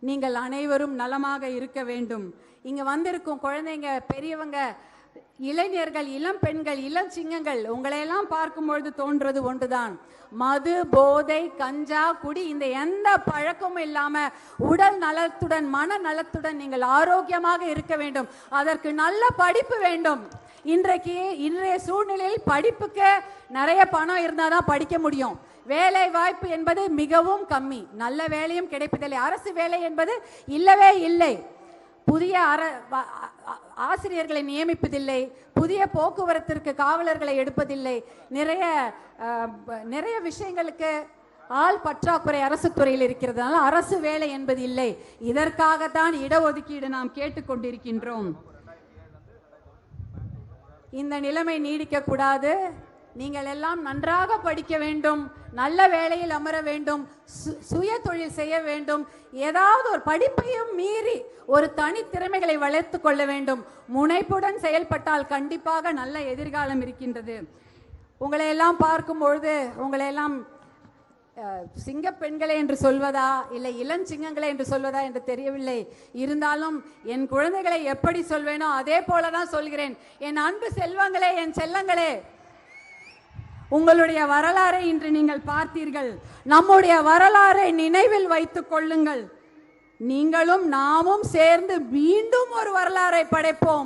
நீங்கள் அனைவரும் நலமாக இருக்க வேண்டும். இங்க வந்திருக்கும் குழந்தைங்க, பெரியவங்க, இளைஞர்கள், இளம் பெண்கள், இளம் சிங்கங்கள், உங்களையெல்லாம் பார்க்கும்பொழுது தோன்றது ஒன்றுதான். மது, போதை, கஞ்சா, குடி, இந்த எந்த பழக்கமும் இல்லாம உடல் நலத்துடன் மன நலத்துடன் நீங்கள் ஆரோக்கியமாக இருக்க வேண்டும். அதற்கு நல்ல படிப்பு வேண்டும். இன்றைய சூழ்நிலையில் படிப்புக்கு நிறைய பணம் இருந்தாதான் படிக்க முடியும். வேலை வாய்ப்பு என்பது மிகவும் கம்மி. நல்ல வேலையும் கிடைப்பதில்லை. அரசு வேலை என்பது இல்லவே இல்லை. புதிய ஆசிரியர்களை நியமிப்பதில்லை. புதிய போக்குவரத்திற்கு காவலர்களை எடுப்பதில்லை. நிறைய விஷயங்களுக்கு ஆள் பற்றாக்குறை அரசு துறையில் இருக்கிறதுனால அரசு வேலை என்பது இல்லை. இதற்காகத்தான் இடஒதுக்கீடு நாம் கேட்டுக்கொண்டிருக்கின்றோம். இந்த நிலைமை நீடிக்க கூடாது. நீங்கள் எல்லாம் நன்றாக படிக்க வேண்டும், நல்ல வேலையில் அமர வேண்டும், சுய தொழில் செய்ய வேண்டும். ஏதாவது ஒரு படிப்பையும் மீறி ஒரு தனி திறமைகளை வளர்த்து கொள்ள வேண்டும். முனைப்புடன் செயல்பட்டால் கண்டிப்பாக நல்ல எதிர்காலம் இருக்கின்றது. உங்களை எல்லாம் பார்க்கும் பொழுது உங்களை எல்லாம் சிங்க பெண்களே என்று சொல்வதா இல்லை இளஞ்சிங்கங்களே என்று சொல்வதா என்று தெரியவில்லை. இருந்தாலும் என் குழந்தைகளை எப்படி சொல்வேனோ அதே போலதான் சொல்கிறேன். என் அன்பு செல்வங்களே, என் செல்லங்களே, உங்களுடைய வரலாறை இன்று நீங்கள் பார்த்தீர்கள். நம்முடைய வரலாறை நினைவில் வைத்துக் கொள்ளுங்கள். நீங்களும் நாமும் சேர்ந்து மீண்டும் ஒரு வரலாறை படைப்போம்.